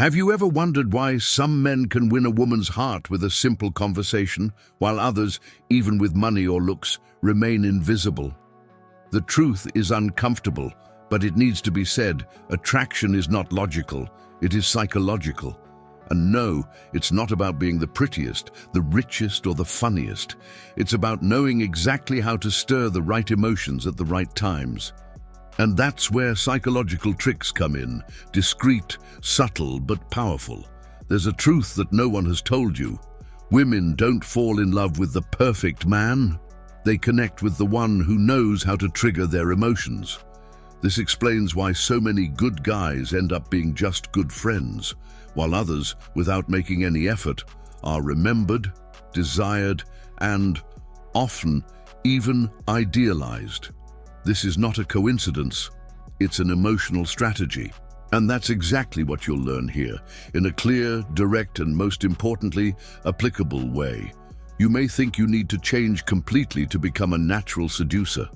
Have you ever wondered why some men can win a woman's heart with a simple conversation, while others, even with money or looks, remain invisible? The truth is uncomfortable, but it needs to be said. Attraction is not logical, it is psychological. And no, it's not about being the prettiest, the richest, or the funniest. It's about knowing exactly how to stir the right emotions at the right times. And that's where psychological tricks come in, discreet, subtle, but powerful. There's a truth that no one has told you. Women don't fall in love with the perfect man. They connect with the one who knows how to trigger their emotions. This explains why so many good guys end up being just good friends, while others, without making any effort, are remembered, desired, and often even idealized. This is not a coincidence, it's an emotional strategy. And that's exactly what you'll learn here, in a clear, direct, and most importantly, applicable way. You may think you need to change completely to become a natural seducer,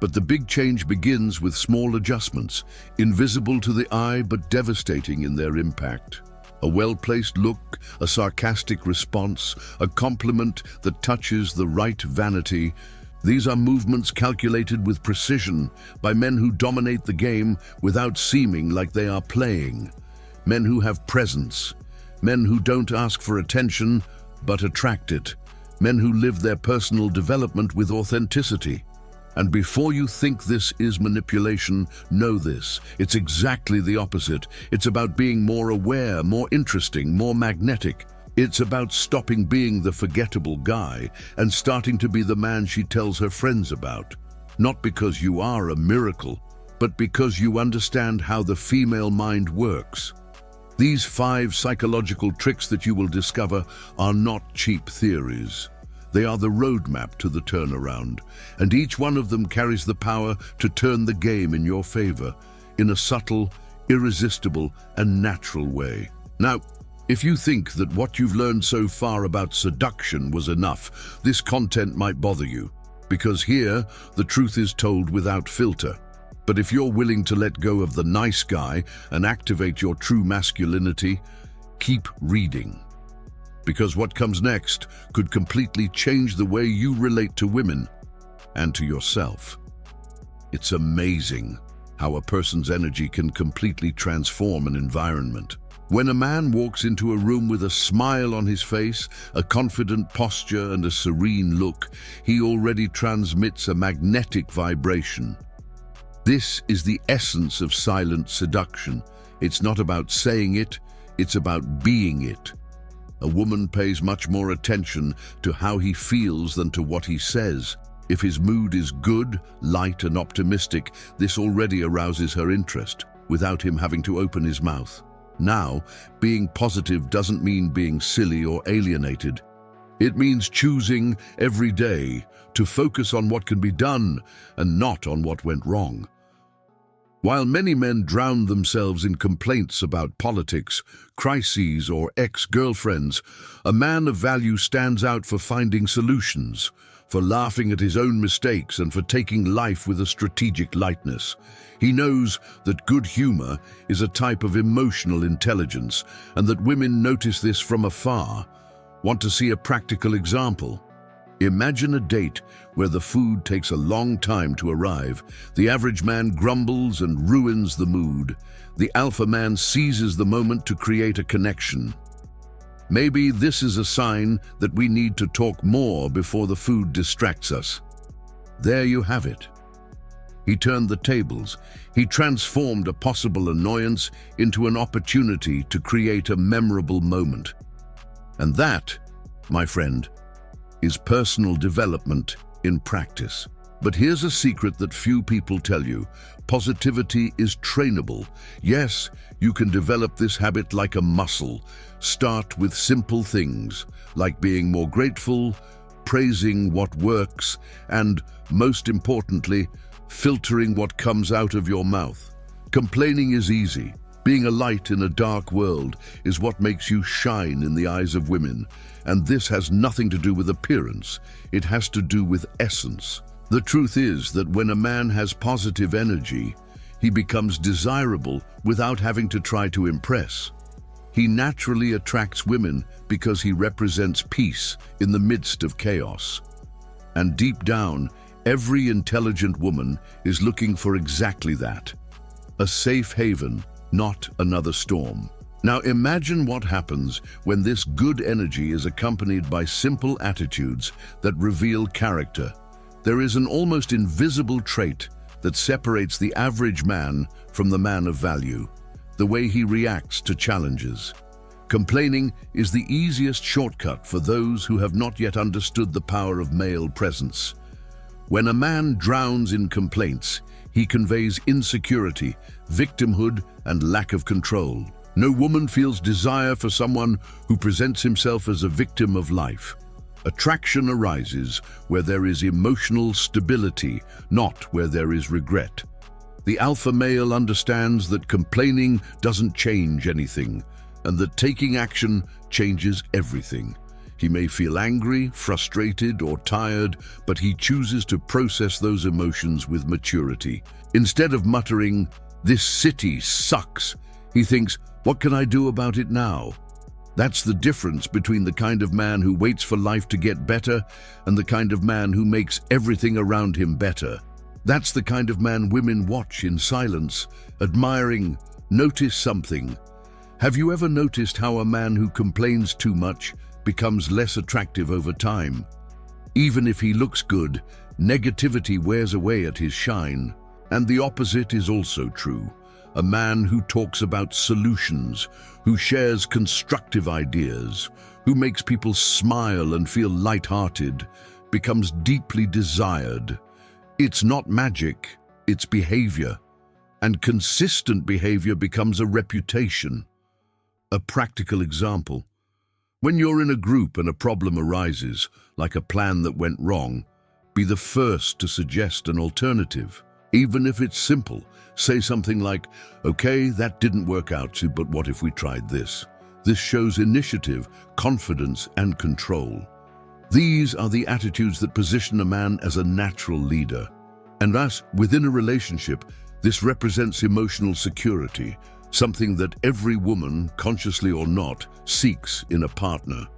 but the big change begins with small adjustments, invisible to the eye but devastating in their impact. A well-placed look, a sarcastic response, a compliment that touches the right vanity. These are movements calculated with precision by men who dominate the game without seeming like they are playing. Men who have presence. Men who don't ask for attention, but attract it. Men who live their personal development with authenticity. And before you think this is manipulation, know this. It's exactly the opposite. It's about being more aware, more interesting, more magnetic. It's about stopping being the forgettable guy and starting to be the man she tells her friends about. Not because you are a miracle, but because you understand how the female mind works. These 5 psychological tricks that you will discover are not cheap theories. They are the roadmap to the turnaround, and each one of them carries the power to turn the game in your favor, in a subtle, irresistible, and natural way. Now, if you think that what you've learned so far about seduction was enough, this content might bother you, because here, the truth is told without filter. But if you're willing to let go of the nice guy and activate your true masculinity, keep reading. Because what comes next could completely change the way you relate to women and to yourself. It's amazing how a person's energy can completely transform an environment. When a man walks into a room with a smile on his face, a confident posture, and a serene look, he already transmits a magnetic vibration. This is the essence of silent seduction. It's not about saying it, it's about being it. A woman pays much more attention to how he feels than to what he says. If his mood is good, light, and optimistic, this already arouses her interest, without him having to open his mouth. Now, being positive doesn't mean being silly or alienated. It means choosing every day to focus on what can be done and not on what went wrong. While many men drown themselves in complaints about politics, crises, or ex-girlfriends, a man of value stands out for finding solutions, for laughing at his own mistakes, and for taking life with a strategic lightness. He knows that good humor is a type of emotional intelligence, and that women notice this from afar. Want to see a practical example? Imagine a date where the food takes a long time to arrive. The average man grumbles and ruins the mood. The alpha man seizes the moment to create a connection. Maybe this is a sign that we need to talk more before the food distracts us. There you have it. He turned the tables. He transformed a possible annoyance into an opportunity to create a memorable moment. And that, my friend, is personal development in practice. But here's a secret that few people tell you. Positivity is trainable. Yes, you can develop this habit like a muscle. Start with simple things, like being more grateful, praising what works, and, most importantly, filtering what comes out of your mouth. Complaining is easy. Being a light in a dark world is what makes you shine in the eyes of women. And this has nothing to do with appearance. It has to do with essence. The truth is that when a man has positive energy, he becomes desirable without having to try to impress. He naturally attracts women because he represents peace in the midst of chaos. And deep down, every intelligent woman is looking for exactly that. A safe haven, not another storm. Now imagine what happens when this good energy is accompanied by simple attitudes that reveal character. There is an almost invisible trait that separates the average man from the man of value: the way he reacts to challenges. Complaining is the easiest shortcut for those who have not yet understood the power of male presence. When a man drowns in complaints, he conveys insecurity, victimhood, and lack of control. No woman feels desire for someone who presents himself as a victim of life. Attraction arises where there is emotional stability, not where there is regret. The alpha male understands that complaining doesn't change anything, and that taking action changes everything. He may feel angry, frustrated, or tired, but he chooses to process those emotions with maturity. Instead of muttering, "This city sucks," he thinks, "What can I do about it now?" That's the difference between the kind of man who waits for life to get better and the kind of man who makes everything around him better. That's the kind of man women watch in silence, admiring. Notice something. Have you ever noticed how a man who complains too much becomes less attractive over time? Even if he looks good, negativity wears away at his shine. And the opposite is also true. A man who talks about solutions, who shares constructive ideas, who makes people smile and feel light-hearted, becomes deeply desired. It's not magic, it's behavior. And consistent behavior becomes a reputation. A practical example. When you're in a group and a problem arises, like a plan that went wrong, be the first to suggest an alternative. Even if it's simple, say something like, "Okay, that didn't work out, but what if we tried this?" This shows initiative, confidence, and control. These are the attitudes that position a man as a natural leader. And thus, within a relationship, this represents emotional security, something that every woman, consciously or not, seeks in a partner.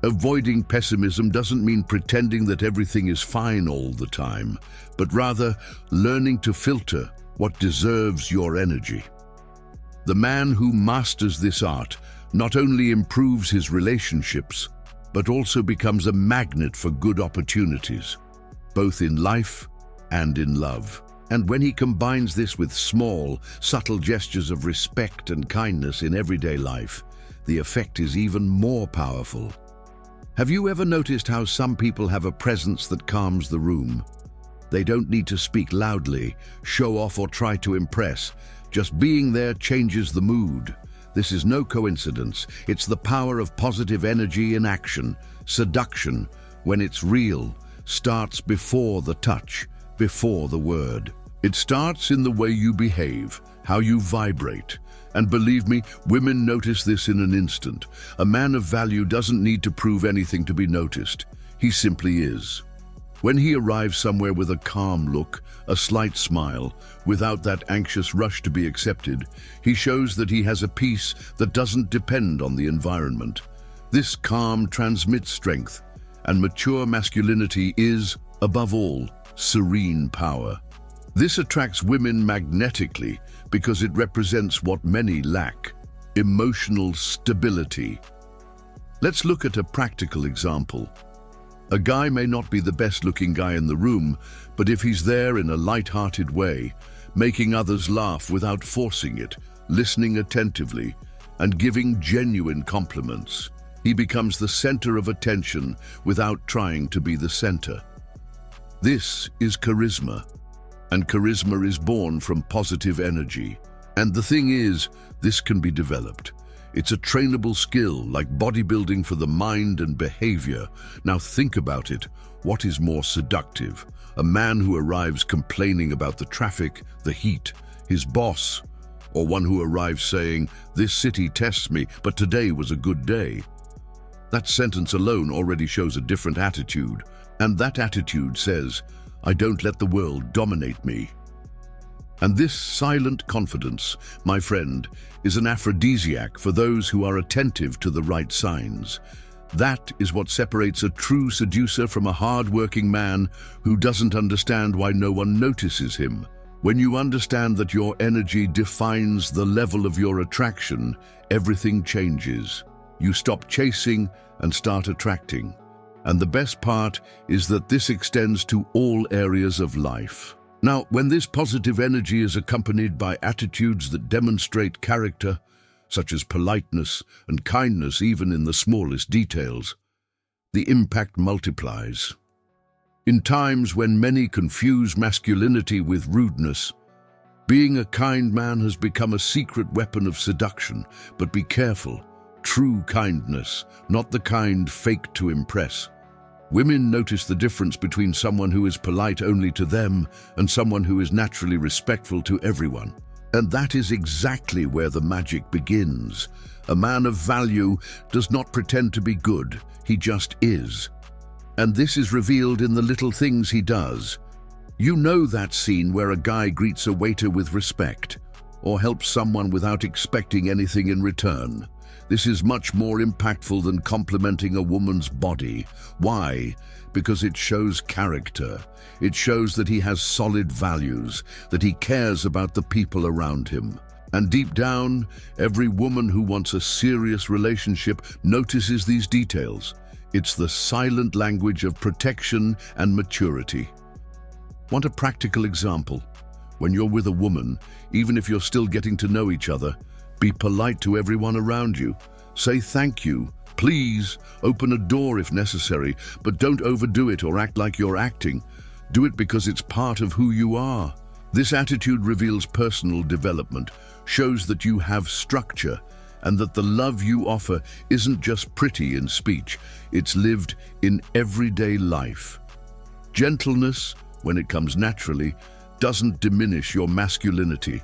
Avoiding pessimism doesn't mean pretending that everything is fine all the time, but rather learning to filter what deserves your energy. The man who masters this art not only improves his relationships, but also becomes a magnet for good opportunities, both in life and in love. And when he combines this with small, subtle gestures of respect and kindness in everyday life, the effect is even more powerful. Have you ever noticed how some people have a presence that calms the room? They don't need to speak loudly, show off, or try to impress. Just being there changes the mood. This is no coincidence. It's the power of positive energy in action. Seduction, when it's real, starts before the touch, before the word. It starts in the way you behave, how you vibrate. And believe me, women notice this in an instant. A man of value doesn't need to prove anything to be noticed. He simply is. When he arrives somewhere with a calm look, a slight smile, without that anxious rush to be accepted, he shows that he has a peace that doesn't depend on the environment. This calm transmits strength, and mature masculinity is, above all, serene power. This attracts women magnetically because it represents what many lack: emotional stability. Let's look at a practical example. A guy may not be the best-looking guy in the room, but if he's there in a light-hearted way, making others laugh without forcing it, listening attentively, and giving genuine compliments, he becomes the center of attention without trying to be the center. This is charisma, and charisma is born from positive energy. And the thing is, this can be developed. It's a trainable skill, like bodybuilding for the mind and behavior. Now think about it. What is more seductive? A man who arrives complaining about the traffic, the heat, his boss, or one who arrives saying, "This city tests me, but today was a good day"? That sentence alone already shows a different attitude. And that attitude says, "I don't let the world dominate me." And this silent confidence, my friend, is an aphrodisiac for those who are attentive to the right signs. That is what separates a true seducer from a hard-working man who doesn't understand why no one notices him. When you understand that your energy defines the level of your attraction, everything changes. You stop chasing and start attracting. And the best part is that this extends to all areas of life. Now, when this positive energy is accompanied by attitudes that demonstrate character, such as politeness and kindness even in the smallest details, the impact multiplies. In times when many confuse masculinity with rudeness, being a kind man has become a secret weapon of seduction. But be careful, true kindness, not the kind faked to impress. Women notice the difference between someone who is polite only to them and someone who is naturally respectful to everyone. And that is exactly where the magic begins. A man of value does not pretend to be good, he just is. And this is revealed in the little things he does. You know that scene where a guy greets a waiter with respect, or helps someone without expecting anything in return. This is much more impactful than complimenting a woman's body. Why? Because it shows character. It shows that he has solid values, that he cares about the people around him. And deep down, every woman who wants a serious relationship notices these details. It's the silent language of protection and maturity. Want a practical example? When you're with a woman, even if you're still getting to know each other, be polite to everyone around you. Say thank you, please, open a door if necessary, but don't overdo it or act like you're acting. Do it because it's part of who you are. This attitude reveals personal development, shows that you have structure, and that the love you offer isn't just pretty in speech, it's lived in everyday life. Gentleness, when it comes naturally, doesn't diminish your masculinity.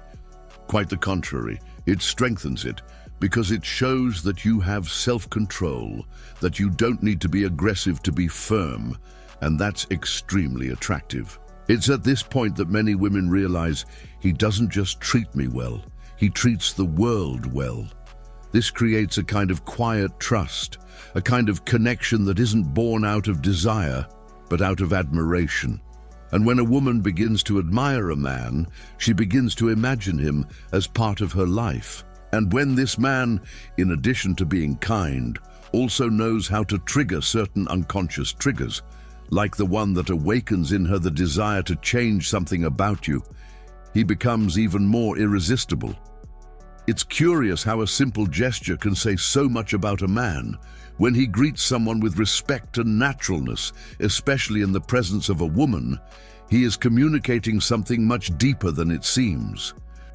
Quite the contrary, it strengthens it, because it shows that you have self-control, that you don't need to be aggressive to be firm, and that's extremely attractive. It's at this point that many women realize he doesn't just treat me well, he treats the world well. This creates a kind of quiet trust, a kind of connection that isn't born out of desire, but out of admiration. And when a woman begins to admire a man, she begins to imagine him as part of her life. And when this man, in addition to being kind, also knows how to trigger certain unconscious triggers, like the one that awakens in her the desire to change something about you, he becomes even more irresistible. It's curious how a simple gesture can say so much about a man. When he greets someone with respect and naturalness, especially in the presence of a woman, he is communicating something much deeper than it seems.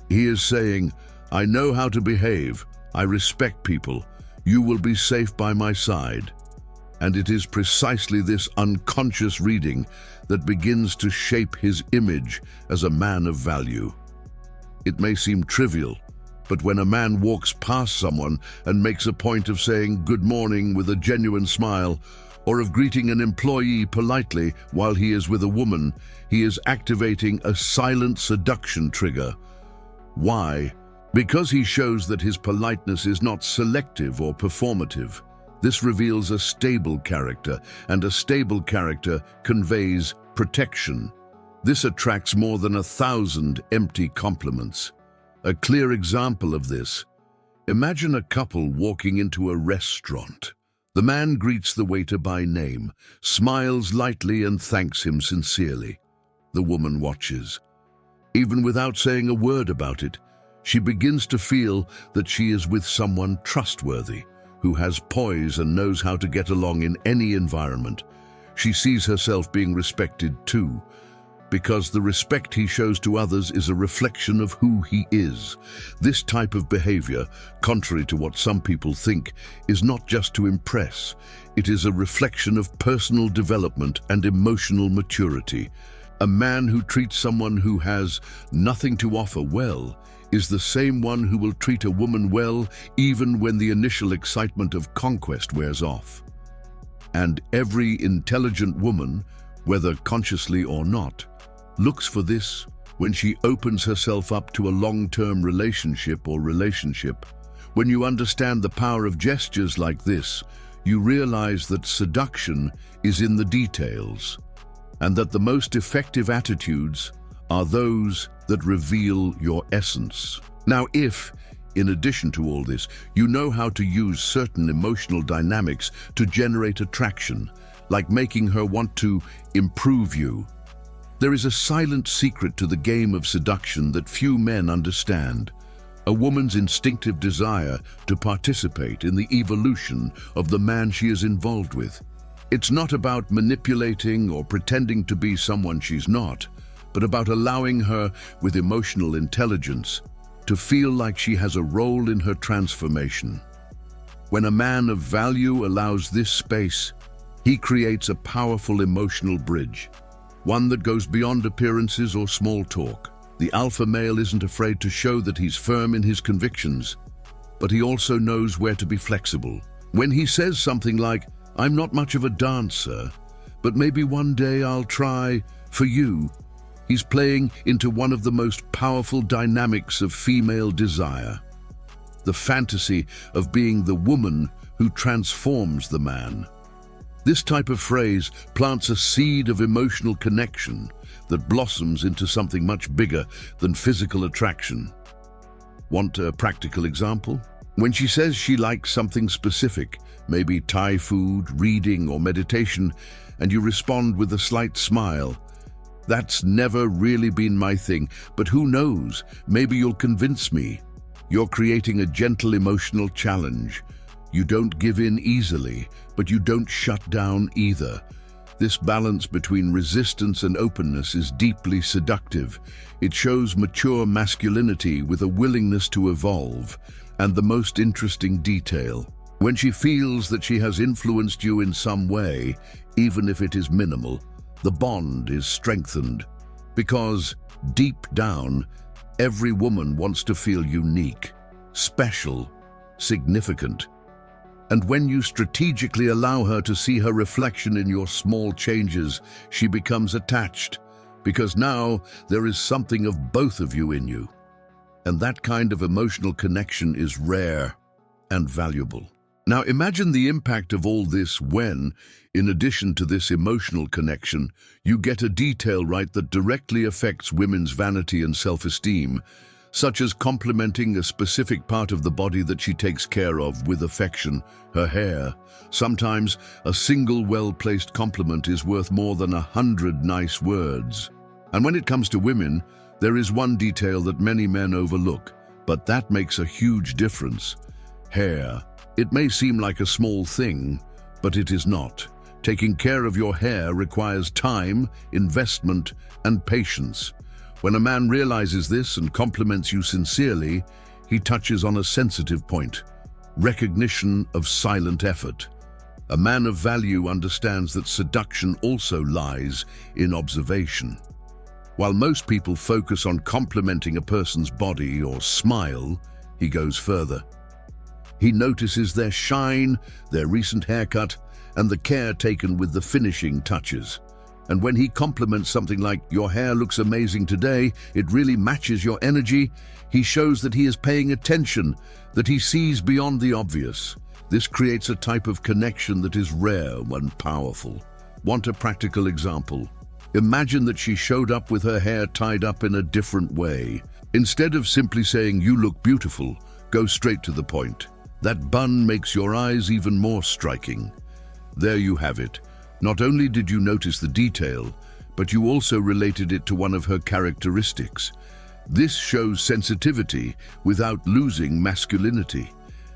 He is saying, I know how to behave, I respect people, you will be safe by my side. And it is precisely this unconscious reading that begins to shape his image as a man of value. It may seem trivial, but when a man walks past someone and makes a point of saying good morning with a genuine smile, or of greeting an employee politely while he is with a woman, he is activating a silent seduction trigger. Why? Because he shows that his politeness is not selective or performative. This reveals a stable character, and a stable character conveys protection. This attracts more than 1,000 empty compliments. A clear example of this: imagine a couple walking into a restaurant. The man greets the waiter by name, smiles lightly and thanks him sincerely. The woman watches. Even without saying a word about it, she begins to feel that she is with someone trustworthy, who has poise and knows how to get along in any environment. She sees herself being respected too, because the respect he shows to others is a reflection of who he is. This type of behavior, contrary to what some people think, is not just to impress. It is a reflection of personal development and emotional maturity. A man who treats someone who has nothing to offer well is the same one who will treat a woman well even when the initial excitement of conquest wears off. And every intelligent woman, whether consciously or not, looks for this when she opens herself up to a long-term relationship, when you understand the power of gestures like this, you realize that seduction is in the details, and that the most effective attitudes are those that reveal your essence. Now, if, in addition to all this, you know how to use certain emotional dynamics to generate attraction, like making her want to improve you, there is a silent secret to the game of seduction that few men understand: a woman's instinctive desire to participate in the evolution of the man she is involved with. It's not about manipulating or pretending to be someone she's not, but about allowing her, with emotional intelligence, to feel like she has a role in her transformation. When a man of value allows this space, he creates a powerful emotional bridge, one that goes beyond appearances or small talk. The alpha male isn't afraid to show that he's firm in his convictions, but he also knows where to be flexible. When he says something like, "I'm not much of a dancer, but maybe one day I'll try for you," he's playing into one of the most powerful dynamics of female desire: the fantasy of being the woman who transforms the man. This type of phrase plants a seed of emotional connection that blossoms into something much bigger than physical attraction. Want a practical example? When she says she likes something specific, maybe Thai food, reading, or meditation, and you respond with a slight smile, "That's never really been my thing, but who knows, maybe you'll convince me." You're creating a gentle emotional challenge. You don't give in easily, but you don't shut down either. This balance between resistance and openness is deeply seductive. It shows mature masculinity with a willingness to evolve. And the most interesting detail: when she feels that she has influenced you in some way, even if it is minimal, the bond is strengthened. Because, deep down, every woman wants to feel unique, special, significant. And when you strategically allow her to see her reflection in your small changes, she becomes attached, because now there is something of both of you in you. And that kind of emotional connection is rare and valuable. Now imagine the impact of all this when, in addition to this emotional connection, you get a detail right that directly affects women's vanity and self-esteem, such as complimenting a specific part of the body that she takes care of with affection, her hair. Sometimes a single well-placed compliment is worth more than 100 nice words. And when it comes to women, there is one detail that many men overlook, but that makes a huge difference: hair. It may seem like a small thing, but it is not. Taking care of your hair requires time, investment, and patience. When a man realizes this and compliments you sincerely, he touches on a sensitive point: recognition of silent effort. A man of value understands that seduction also lies in observation. While most people focus on complimenting a person's body or smile, he goes further. He notices their shine, their recent haircut, and the care taken with the finishing touches. And when he compliments something like, "Your hair looks amazing today, it really matches your energy," he shows that he is paying attention, that he sees beyond the obvious. This creates a type of connection that is rare and powerful. Want a practical example? Imagine that she showed up with her hair tied up in a different way. Instead of simply saying, "You look beautiful," go straight to the point. That bun makes your eyes even more striking. There you have it. Not only did you notice the detail, but you also related it to one of her characteristics. This shows sensitivity without losing masculinity.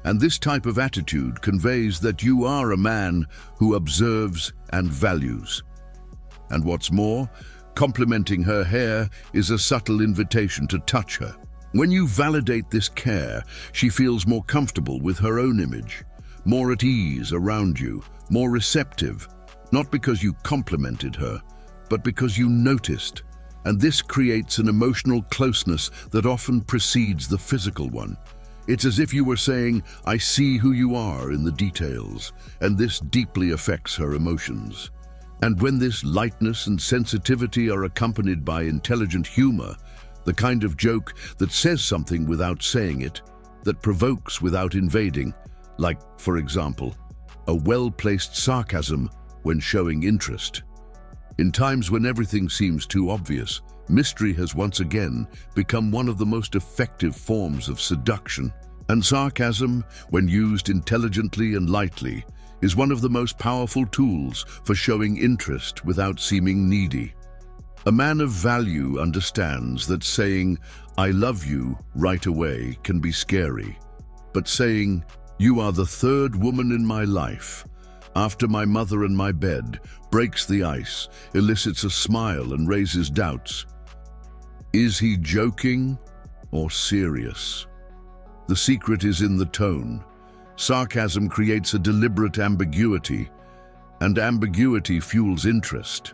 And this type of attitude conveys that you are a man who observes and values. And what's more, complimenting her hair is a subtle invitation to touch her. When you validate this care, she feels more comfortable with her own image, more at ease around you, more receptive. Not because you complimented her, but because you noticed. And this creates an emotional closeness that often precedes the physical one. It's as if you were saying, "I see who you are in the details," and this deeply affects her emotions. And when this lightness and sensitivity are accompanied by intelligent humor, the kind of joke that says something without saying it, that provokes without invading, like, for example, a well-placed sarcasm when showing interest. In times when everything seems too obvious, mystery has once again become one of the most effective forms of seduction. And sarcasm, when used intelligently and lightly, is one of the most powerful tools for showing interest without seeming needy. A man of value understands that saying, "I love you," right away can be scary. But saying, "You are the third woman in my life, after my mother and my bed," breaks the ice, elicits a smile and raises doubts. Is he joking or serious? The secret is in the tone. Sarcasm creates a deliberate ambiguity, and ambiguity fuels interest.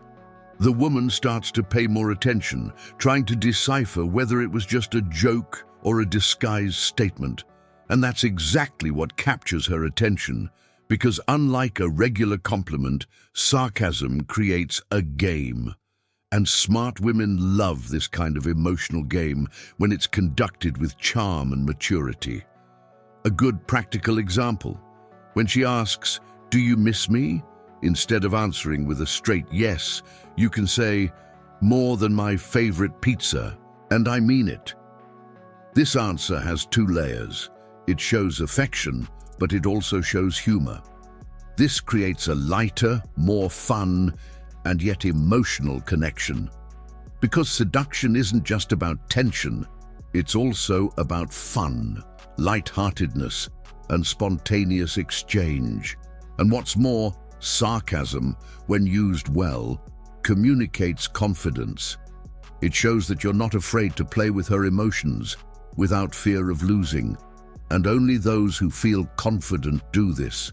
The woman starts to pay more attention, trying to decipher whether it was just a joke or a disguised statement. And that's exactly what captures her attention, because unlike a regular compliment, sarcasm creates a game. And smart women love this kind of emotional game when it's conducted with charm and maturity. A good practical example: when she asks, "Do you miss me?" instead of answering with a straight yes, you can say, "More than my favorite pizza, and I mean it." This answer has two layers. It shows affection, but it also shows humor. This creates a lighter, more fun, and yet emotional connection. Because seduction isn't just about tension, it's also about fun, lightheartedness, and spontaneous exchange. And what's more, sarcasm, when used well, communicates confidence. It shows that you're not afraid to play with her emotions without fear of losing. And only those who feel confident do this.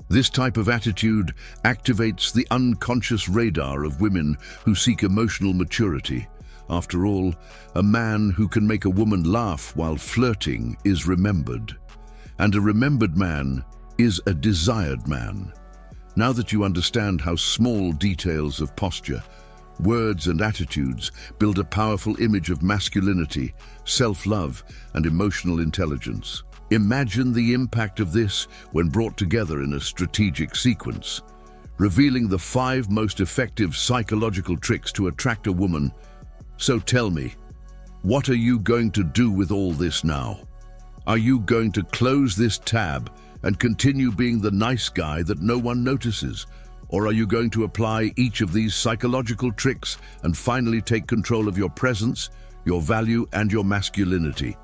This type of attitude activates the unconscious radar of women who seek emotional maturity. After all, a man who can make a woman laugh while flirting is remembered. And a remembered man is a desired man. Now that you understand how small details of posture, words and attitudes build a powerful image of masculinity, self-love, and emotional intelligence, imagine the impact of this when brought together in a strategic sequence, revealing the 5 most effective psychological tricks to attract a woman. So tell me, what are you going to do with all this now? Are you going to close this tab and continue being the nice guy that no one notices? Or are you going to apply each of these psychological tricks and finally take control of your presence, your value, and your masculinity?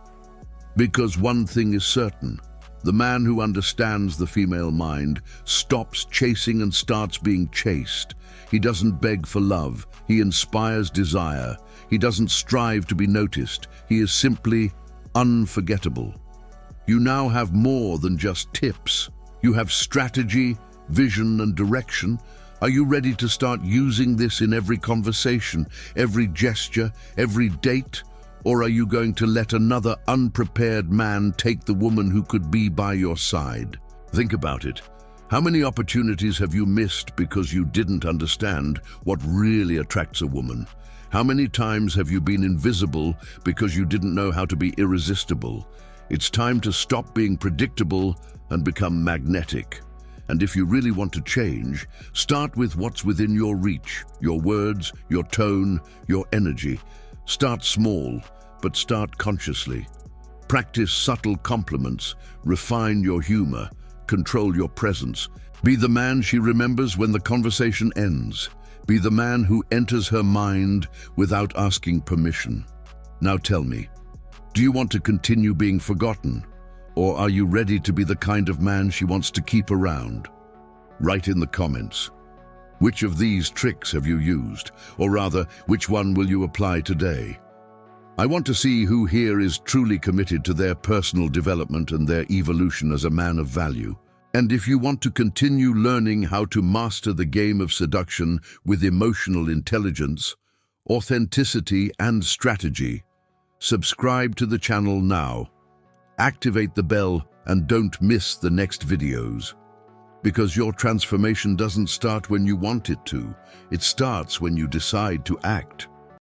Because one thing is certain: the man who understands the female mind stops chasing and starts being chased. He doesn't beg for love, he inspires desire. He doesn't strive to be noticed, he is simply unforgettable. You now have more than just tips. You have strategy, vision, and direction. Are you ready to start using this in every conversation, every gesture, every date? Or are you going to let another unprepared man take the woman who could be by your side? Think about it. How many opportunities have you missed because you didn't understand what really attracts a woman? How many times have you been invisible because you didn't know how to be irresistible? It's time to stop being predictable and become magnetic. And if you really want to change, start with what's within your reach: your words, your tone, your energy. Start small, but start consciously. Practice subtle compliments, refine your humor, control your presence. Be the man she remembers when the conversation ends. Be the man who enters her mind without asking permission. Now tell me, do you want to continue being forgotten? Or are you ready to be the kind of man she wants to keep around? Write in the comments. Which of these tricks have you used? Or rather, which one will you apply today? I want to see who here is truly committed to their personal development and their evolution as a man of value. And if you want to continue learning how to master the game of seduction with emotional intelligence, authenticity, and strategy, subscribe to the channel now. Activate the bell and don't miss the next videos. Because your transformation doesn't start when you want it to. It starts when you decide to act.